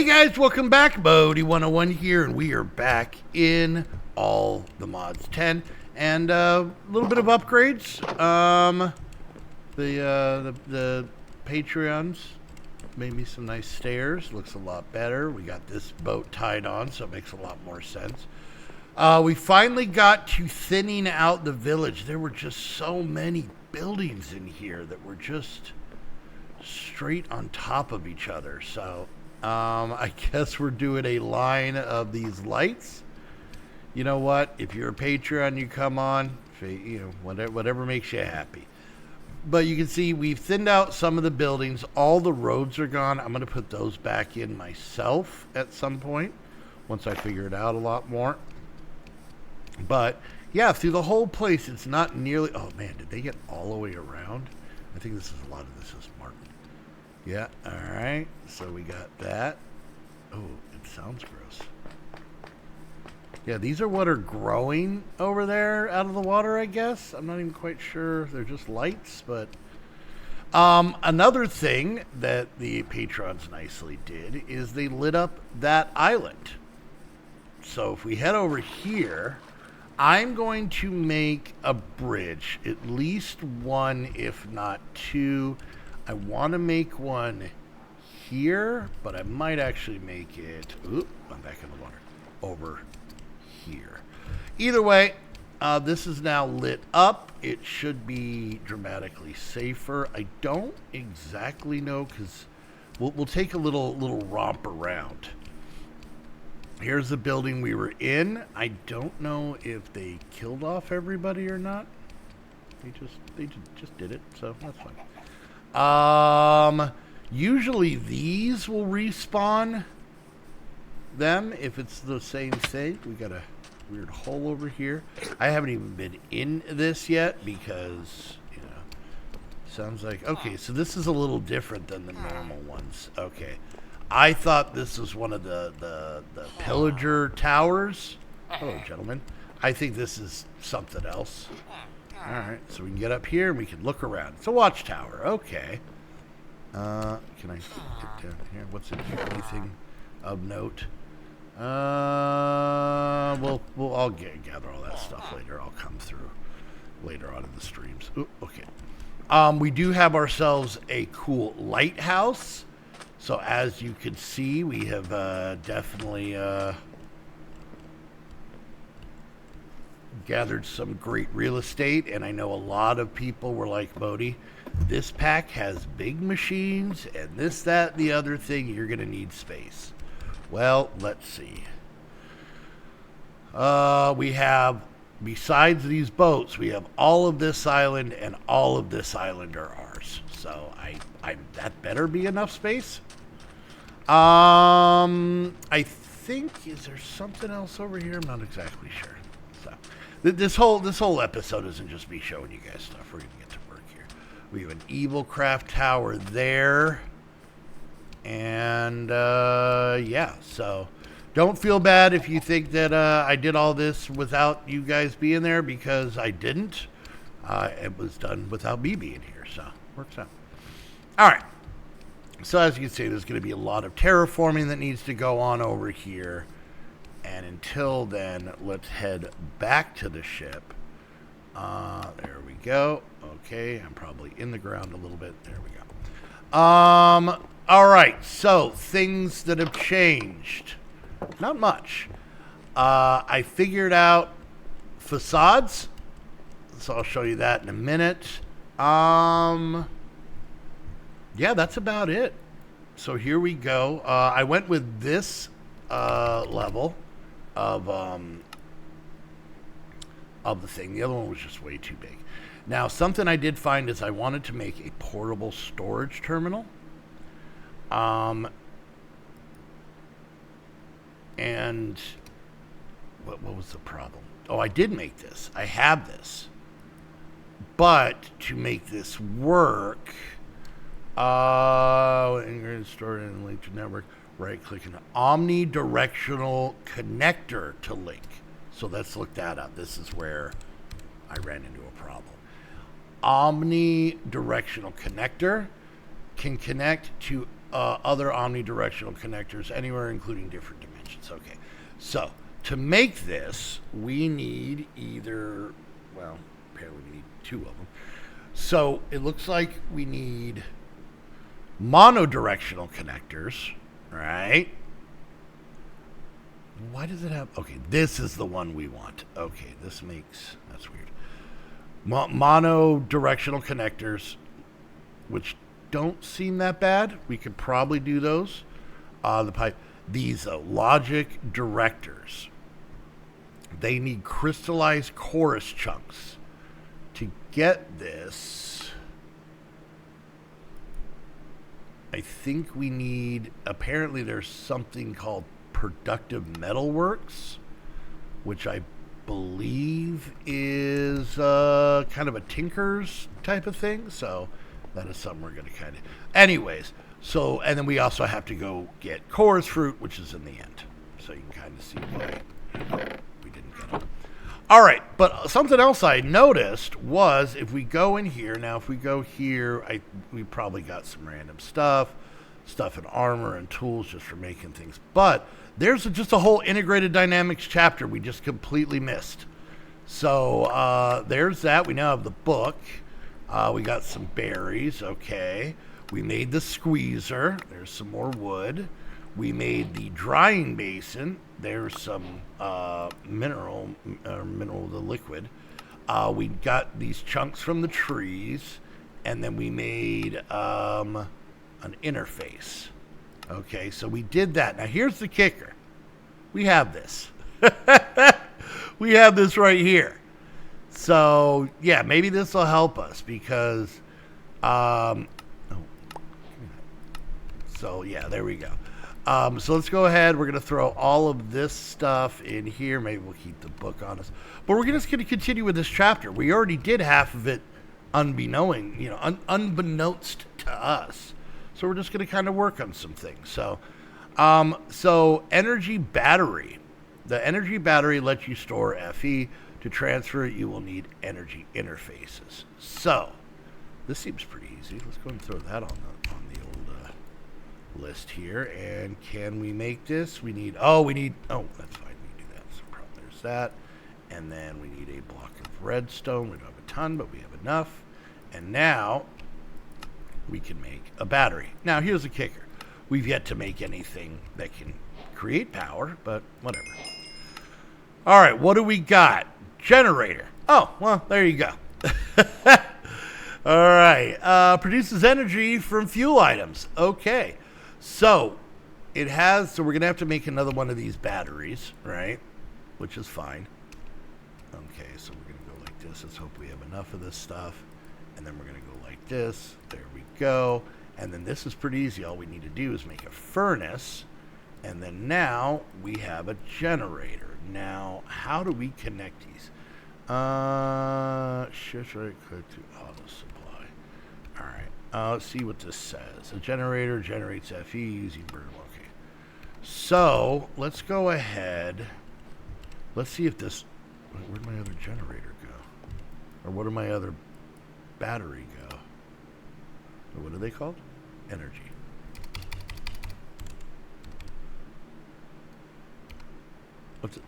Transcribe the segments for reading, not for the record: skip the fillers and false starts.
Hey guys, welcome back. Bodie 101 here, and we are back in all the mods 10 and a little bit of upgrades. The Patreons made me some nice stairs. Looks a lot better. We got this boat tied on, so it makes a lot more sense. We finally got to thinning out the village. There were just so many buildings in here that were just straight on top of each other. So I guess we're doing a line of these lights. You know what? If you're a Patreon, you come on. You know, whatever makes you happy. But you can see we've thinned out some of the buildings. All the roads are gone. I'm going to put those back in myself at some point once I figure it out a lot more. But yeah, through the whole place, it's not nearly. Oh man, did they get all the way around? I think this is a lot of this is Martin. Yeah, all right. So we got that. Oh, it sounds gross. Yeah, these are what are growing over there out of the water, I guess. I'm not even quite sure. They're just lights, but another thing that the patrons nicely did is they lit up that island. So if we head over here, I'm going to make a bridge, at least one, if not two. I want to make one here, but I might actually make it, oop, I'm back in the water, over here. Either way, this is now lit up. It should be dramatically safer. I don't exactly know, because we'll take a little romp around. Here's the building we were in. I don't know if they killed off everybody or not. They just did it, so that's fine. Usually these will respawn them if it's the same thing. We got a weird hole over here. I haven't even been in this yet because, you know, sounds like, okay, so this is a little different than the normal ones. Okay. I thought this was one of the pillager towers. Hello, gentlemen. I think this is something else. All right, so we can get up here and we can look around. It's a watchtower. Okay. Can I get down here? What's in here? Anything of note? I'll gather all that stuff later. I'll come through later on in the streams. Ooh, okay. We do have ourselves a cool lighthouse. So as you can see, we have definitely gathered some great real estate, and I know a lot of people were like, Bodie, this pack has big machines and this, that, the other thing. You're going to need space. Well, let's see. We have, besides these boats, we have all of this island, and all of this island are ours. So that better be enough space. I think, is there something else over here? I'm not exactly sure. So this whole episode isn't just me showing you guys stuff. We're gonna get to work here. We have an Evil Craft tower there, and yeah. So don't feel bad if you think that I did all this without you guys being there, because I didn't. It was done without me being here, so works out. All right. So as you can see, there's going to be a lot of terraforming that needs to go on over here. And until then, let's head back to the ship. There we go. Okay, I'm probably in the ground a little bit. There we go. All right, so things that have changed. Not much. I figured out facades. So I'll show you that in a minute. Yeah, that's about it. So here we go. I went with this level of the thing. The other one was just way too big. Now, something I did find is I wanted to make a portable storage terminal. And what was the problem? Oh, I did make this. I have this. But to make this work, integrated storage and link to network, right click an omnidirectional connector to link. So let's look that up. This is where I ran into a problem. Omnidirectional connector can connect to other omnidirectional connectors anywhere, including different dimensions. Okay, so to make this, we need either, well, apparently we need 2 of them. So it looks like we need monodirectional connectors, right? Why does it have... Okay, this is the one we want. Okay, that's weird. Monodirectional connectors, which don't seem that bad. We could probably do those. These logic directors. They need crystallized chorus chunks. To get this, I think we need... Apparently there's something called Productive Metalworks, which I believe is kind of a tinker's type of thing. So that is something we're going to kind of... Anyways, so, and then we also have to go get chorus fruit, which is in the end. So you can kind of see why we didn't get it. All right, but something else I noticed was if we go in here, now if we go here, we probably got some random stuff in armor and tools just for making things. But there's just a whole integrated dynamics chapter we just completely missed. So there's that. We now have the book. We got some berries, okay. We made the squeezer. There's some more wood. We made the drying basin. There's some mineral, the liquid. We got these chunks from the trees. And then we made an interface. Okay, so we did that. Now here's the kicker. We have this. We have this right here. So, yeah, maybe this will help us because, so yeah, there we go. So let's go ahead. We're going to throw all of this stuff in here. Maybe we'll keep the book on us. But we're just going to continue with this chapter. We already did half of it unbeknownst to us. So we're just going to kind of work on some things. So, energy battery. The energy battery lets you store FE. To transfer it, you will need energy interfaces. So, this seems pretty easy. Let's go and throw that on the old list here. And can we make this? We need, that's fine. We can do that. So there's that. And then we need a block of redstone. We don't have a ton, but we have enough. And now we can make a battery. Now, here's the kicker. We've yet to make anything that can create power, but whatever. All right, what do we got? Generator. Oh, well, there you go. All right. Produces energy from fuel items. Okay. So we're going to have to make another one of these batteries, right? Which is fine. Okay, so we're going to go like this. Let's hope we have enough of this stuff. And then we're going to go like this. There we go. And then this is pretty easy. All we need to do is make a furnace. And then now we have a generator. Now, how do we connect these? Shift right click to auto supply. All right. Let's see what this says. A generator generates FE using burn. Okay. So let's go ahead. Let's see if this. Where'd my other generator go? Or what did my other battery go? Or what are they called? Energy. What's it?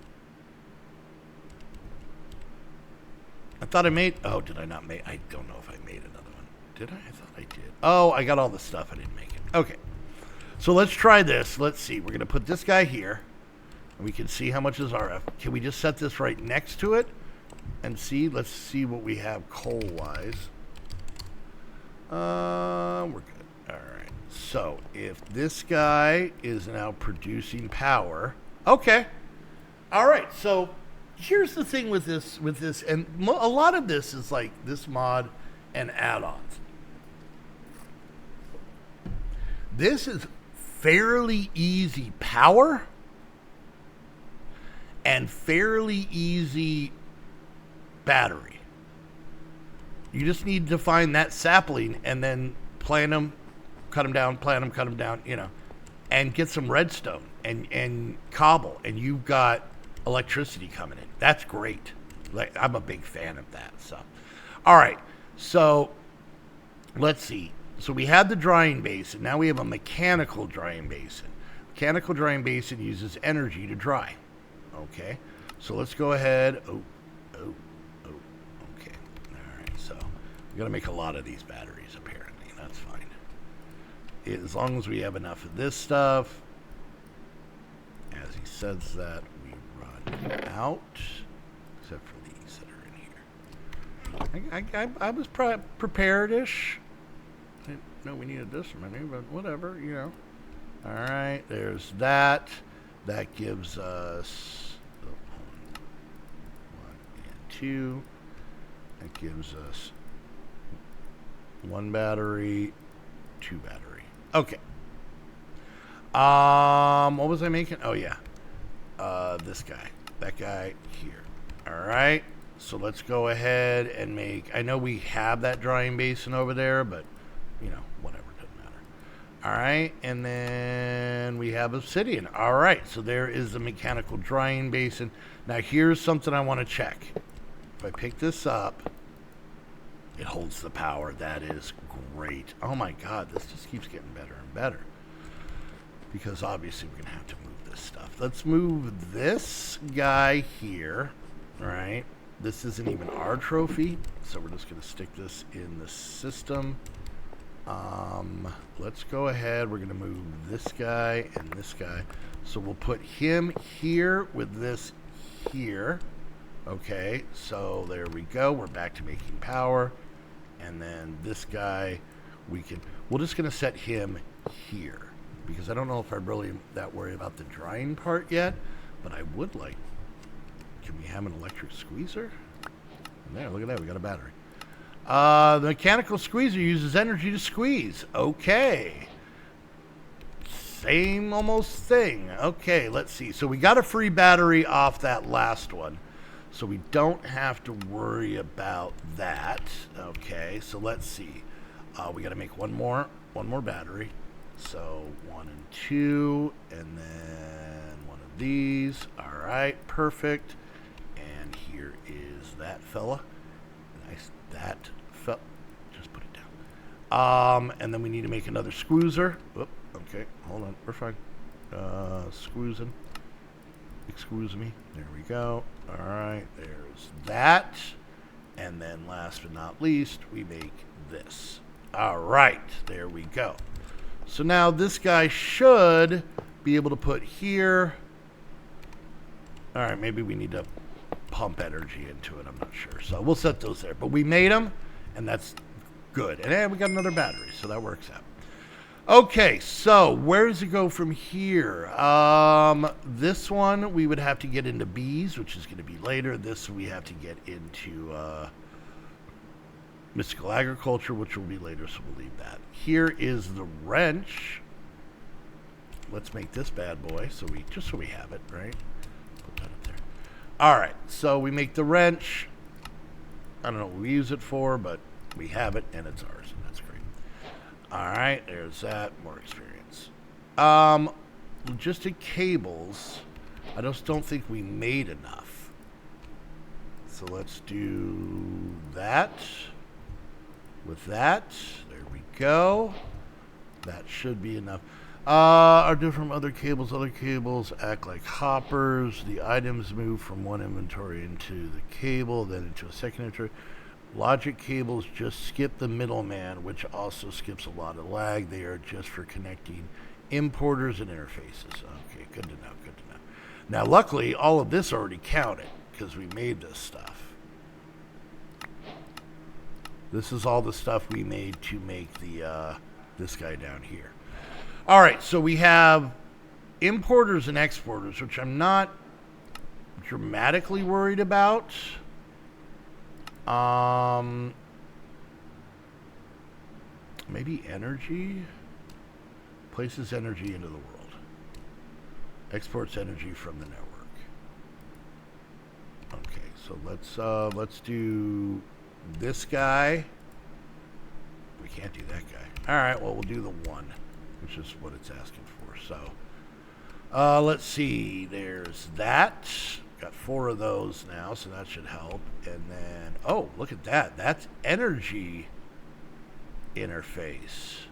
I thought I made... Oh, did I not make... I don't know if I made another one. Did I? I thought I did. Oh, I got all the stuff. I didn't make it. Okay. So let's try this. Let's see. We're going to put this guy here. And we can see how much is RF. Can we just set this right next to it? And see? Let's see what we have coal-wise. We're good. All right. So if this guy is now producing power... Okay. All right. So... Here's the thing with this, and a lot of this is like this mod and add-ons. This is fairly easy power and fairly easy battery. You just need to find that sapling and then plant them, cut them down, and get some redstone and cobble, and you've got electricity coming in. That's great. Like, I'm a big fan of that. So, all right. So, let's see. So we had the drying basin. Now we have a mechanical drying basin. Mechanical drying basin uses energy to dry. Okay. So let's go ahead. Okay. All right. So we got to make a lot of these batteries, apparently. That's fine. As long as we have enough of this stuff. As he says that, we run out. Except for these that are in here. I was prepared-ish. I didn't know we needed this many, but whatever, you know. All right, there's that. That gives us 1 and 2. That gives us 1 battery, 2 battery. Okay. What was I making? Oh yeah. This guy. That guy here. All right. So let's go ahead and make. I know we have that drying basin over there, but you know, whatever, doesn't matter. All right, and then we have obsidian. All right, so there is the mechanical drying basin. Now here's something I want to check. If I pick this up, it holds the power. That is great. Oh my God, this just keeps getting better and better. Because obviously we're gonna have to move this stuff. Let's move this guy here. All right, this isn't even our trophy, so we're just gonna stick this in the system. Let's go ahead. We're going to move this guy and this guy. So we'll put him here with this here. Okay, so there we go. We're back to making power. And then this guy, we're just going to set him here. Because I don't know if I'm really that worried about the drying part yet. But I would like, can we have an electric squeezer? And there, look at that. We got a battery. The mechanical squeezer uses energy to squeeze. Okay. Same almost thing. Okay, let's see. So we got a free battery off that last one. So we don't have to worry about that. Okay, so let's see. We got to make one more battery. So 1 and 2, and then one of these. All right, perfect. And here is that fella. Nice. That fell. Just put it down. And then we need to make another squeezer. Oop, okay, hold on. We're fine. Squeezing. Excuse me. There we go. All right, there's that. And then last but not least, we make this. All right, there we go. So now this guy should be able to put here. All right, maybe we need to pump energy into it. I'm not sure. So we'll set those there. But we made them, and that's good. And we got another battery, so that works out. Okay, so where does it go from here? This one, we would have to get into bees, which is going to be later. This we have to get into mystical agriculture, which will be later, so we'll leave that. Here is the wrench. Let's make this bad boy, so we have it, right? Put that up there. All right, so we make the wrench. I don't know what we use it for, but we have it, and it's ours, and that's great. All right, there's that. More experience. Logistic cables. I just don't think we made enough. So let's do that. With that, there we go. That should be enough. Are different from other cables. Other cables act like hoppers. The items move from one inventory into the cable, then into a second inventory. Logic cables just skip the middleman, which also skips a lot of lag. They are just for connecting importers and interfaces. Okay, good to know, good to know. Now, luckily, all of this already counted because we made this stuff. This is all the stuff we made to make the this guy down here. All right, so we have importers and exporters, which I'm not dramatically worried about. Maybe energy. Places energy into the world. Exports energy from the network. Okay, so let's do this guy. We can't do that guy. All right, well, we'll do the one, which is what it's asking for. So let's see. There's that. Got 4 of those now, so that should help. And then, oh, look at that. That's energy. interface.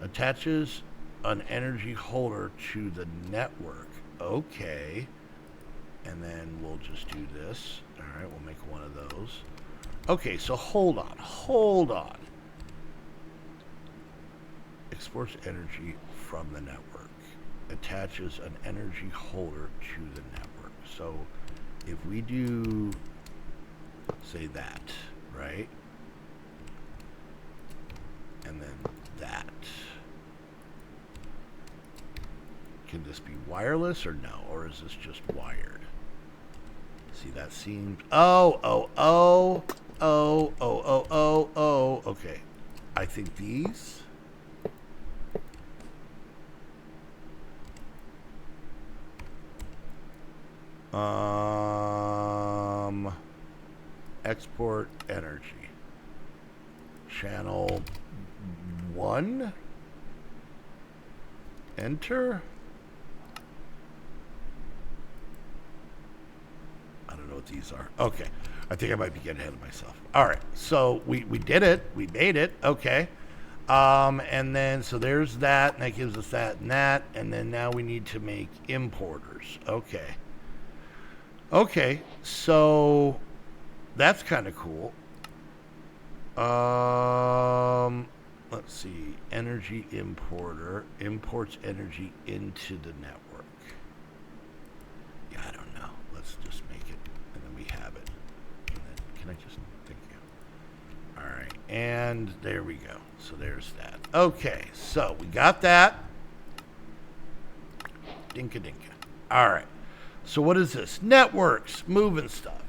Attaches an energy holder to the network. Okay. And then we'll just do this. All right, we'll make one of those. Okay, so hold on. Exports energy from the network. Attaches an energy holder to the network. So if we do, say that, right? And then that. Can this be wireless or no? Or is this just wired? See, that seems... Oh. Okay. I think these... Export energy. Channel 1. Enter. I don't know what these are. Okay. I think I might be getting ahead of myself. All right. So we did it. We made it. Okay. And then, so there's that, and that gives us that and that. And then now we need to make importers. Okay. Okay. So that's kind of cool. Let's see. Energy importer imports energy into the network. Yeah, I don't know. Let's just make it, and then we have it. And then, can I just, thank you. All right, and there we go. So there's that. Okay, so we got that. Dinka. All right. So what is this? Networks, moving stuff.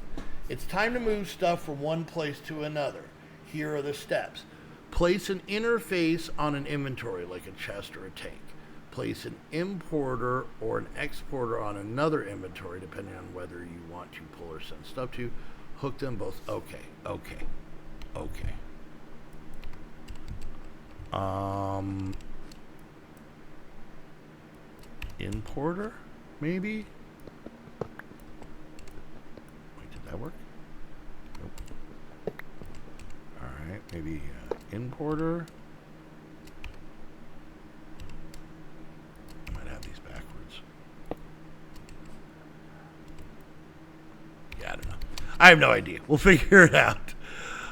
It's time to move stuff from one place to another. Here are the steps. Place an interface on an inventory like a chest or a tank. Place an importer or an exporter on another inventory depending on whether you want to pull or send stuff to. Hook them both. Okay. Importer, maybe? Wait, did that work? Nope. Alright, maybe importer. I might have these backwards. Yeah, I don't know. I have no idea. We'll figure it out.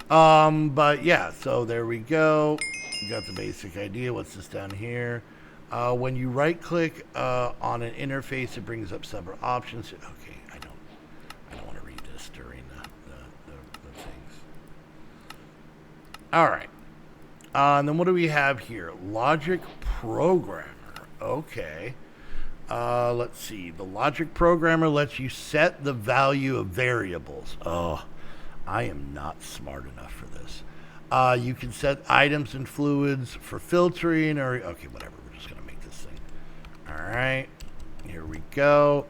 But yeah, so there we go. We got the basic idea. What's this down here? When you right click on an interface, it brings up several options. Okay, I don't want to read this during the things. All right. And then what do we have here? Logic programmer. Okay. Let's see. The logic programmer lets you set the value of variables. Oh, I am not smart enough for this. You can set items and fluids for filtering or... Okay, whatever. We're just going to make this thing. All right. Here we go.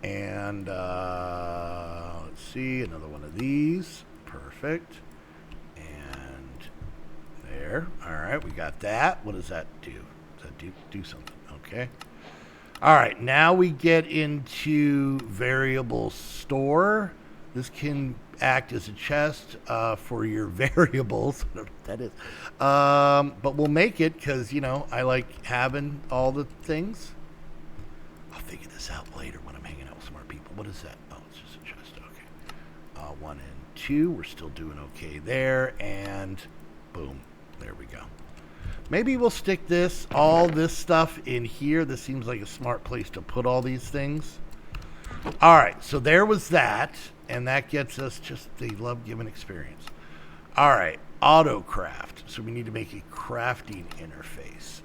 And let's see. Another one of these. Perfect. And there. All right. We got that. What does that do? Does that do something? Okay. All right. Now we get into variable store. This can act as a chest for your variables. I don't know what that is. But we'll make it because, you know, I like having all the things. I'll figure this out later when I'm hanging out with smart people. What is that? Oh, it's just a chest. Okay. 1 and 2. We're still doing okay there. And boom. There we go. Maybe we'll stick all this stuff in here. This seems like a smart place to put all these things. All right. So there was that. And that gets us they love giving experience. All right, AutoCraft. So we need to make a crafting interface.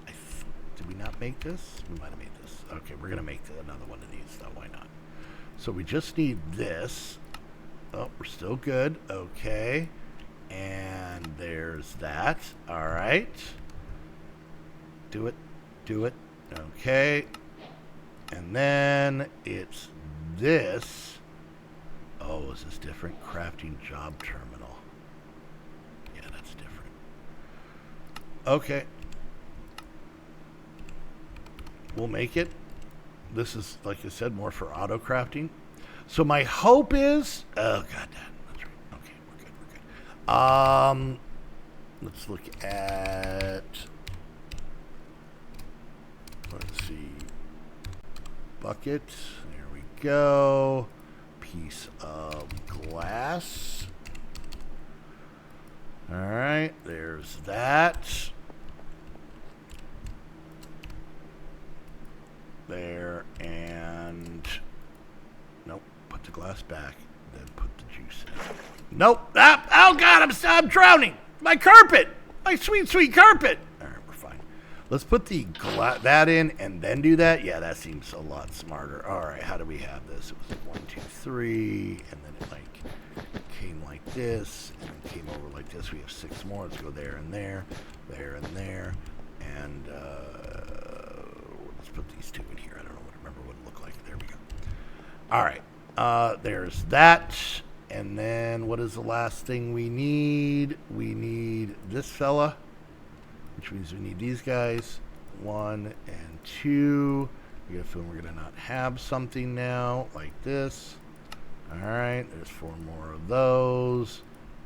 Did we not make this? We might have made this. Okay, we're going to make another one of these, though. Why not? So we just need this. Oh, we're still good. Okay. And there's that. All right. Do it. Okay. And then it's this. Oh, is this different? Crafting job terminal. Yeah, that's different. Okay. We'll make it. This is, like I said, more for auto crafting. So my hope is... Oh, God, that's right. Okay, we're good. Let's look at, let's see, bucket. There we go. Piece of glass. All right, there's that. There, and nope, put the glass back, then put the juice in. Nope. Oh God, I'm drowning. My carpet, my sweet, sweet carpet. All right, we're fine. Let's put the that in and then do that. Yeah, that seems a lot smarter. All right, how do we have this? It was like 1, 2, 3, and then it like came like this, and then came over like this. We have 6 more. Let's go there and there, there and there, and let's put these 2 in here. I don't remember what it looked like. There we go. All right, there's that. And then what is the last thing we need? We need this fella, which means we need these guys. 1 and 2. We got a feeling we're going to not have something now like this. All right, there's 4 more of those.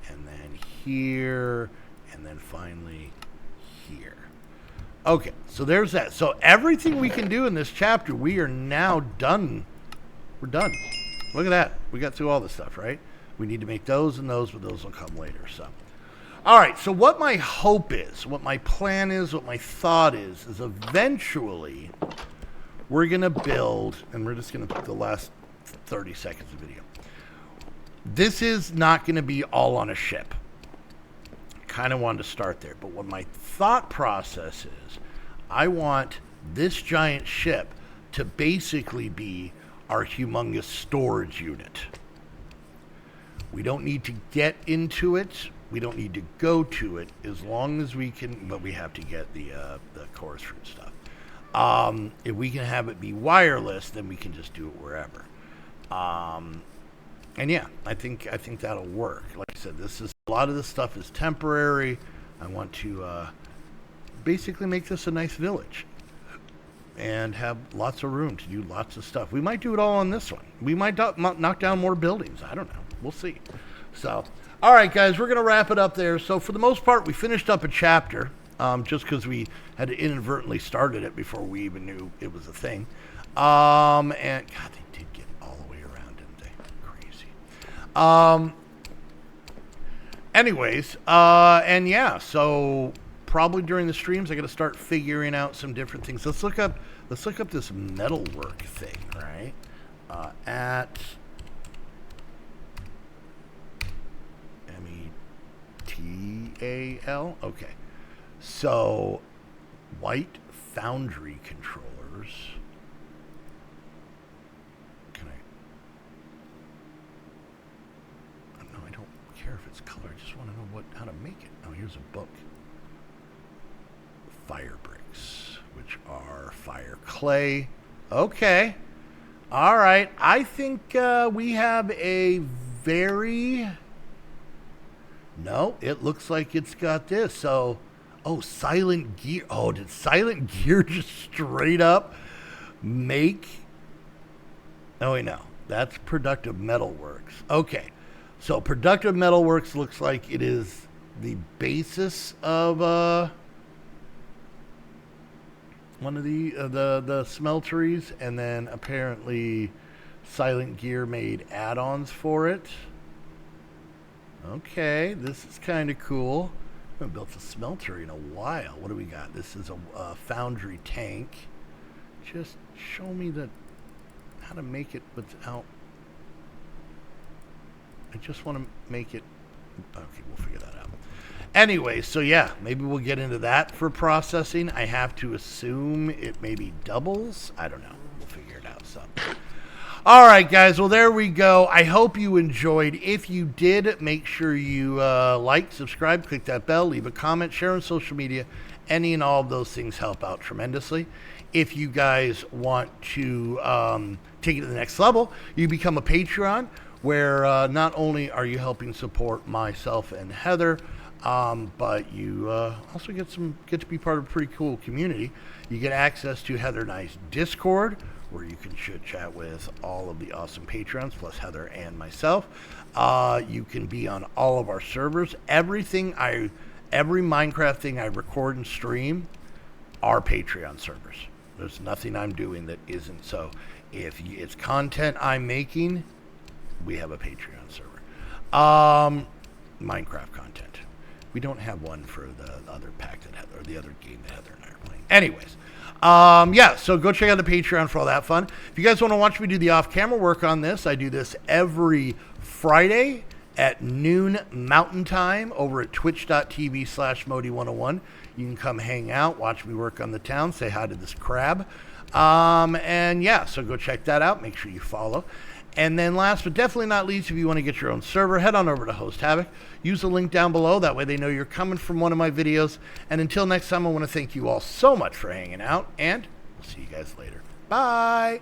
And then here. And then finally here. Okay, so there's that. So everything we can do in this chapter, we are now done. We're done. Look at that. We got through all this stuff, right? We need to make those and those, but those will come later. So, all right. So what my hope is, what my plan is, what my thought is eventually we're going to build, and we're just going to put the last 30 seconds of video. This is not going to be all on a ship. Kind of wanted to start there, but what my thought process is, I want this giant ship to basically be our humongous storage unit. We don't need to get into it. We don't need to go to it as long as we can, but we have to get the chorus fruit stuff. If we can have it be wireless, then we can just do it wherever. And yeah, I think that'll work. Like I said, a lot of this stuff is temporary. I want to basically make this a nice village and have lots of room to do lots of stuff. We might do it all on this one. We might knock down more buildings. I don't know. We'll see. So, all right, guys, we're going to wrap it up there. So for the most part, we finished up a chapter just because we had inadvertently started it before we even knew it was a thing. And God, they did get all the way around, didn't they? Crazy. Anyways, and yeah, so probably during the streams, I got to start figuring out some different things. Let's look up this metalwork thing, right? At METAL. Okay, so white foundry controllers. Can I? No, I don't care if it's color. I just want to know how to make it. Oh, here's a book. Fire bricks, which are fire clay. Okay. All right. I think we have a very... No, it looks like it's got this. So, Silent Gear. Oh, did Silent Gear just straight up make... Oh, wait, no. That's Productive Metalworks. Okay. So, Productive Metalworks looks like it is the basis of... one of the smelteries, and then apparently Silent Gear made add-ons for it. Okay, this is kind of cool. I haven't built a smeltery in a while. What do we got? This is a foundry tank. Just show me how to make it without... I just want to make it... Okay, we'll figure that out. Anyway, so yeah, maybe we'll get into that for processing. I have to assume it maybe doubles. I don't know. We'll figure it out. So, all right, guys. Well, there we go. I hope you enjoyed. If you did, make sure you like, subscribe, click that bell, leave a comment, share on social media. Any and all of those things help out tremendously. If you guys want to take it to the next level, you become a Patreon, where not only are you helping support myself and Heather, but you also get to be part of a pretty cool community. You get access to Heather and I's Discord, where you can chit chat with all of the awesome Patreons, plus Heather and myself. You can be on all of our servers. Everything I every Minecraft thing I record and stream are Patreon servers. There's nothing I'm doing that isn't. So if it's content I'm making, we have a Patreon server. Minecraft content. We don't have one for the other pack that Heather, or the other game that Heather and I are playing. Anyways, yeah, so go check out the Patreon for all that fun. If you guys want to watch me do the off-camera work on this, I do this every Friday at noon Mountain Time over at twitch.tv/Modi101. You can come hang out, watch me work on the town, say hi to this crab. And yeah, so go check that out. Make sure you follow. And then last but definitely not least, if you want to get your own server, head on over to Host Havoc. Use the link down below. That way they know you're coming from one of my videos. And until next time, I want to thank you all so much for hanging out. And we'll see you guys later. Bye.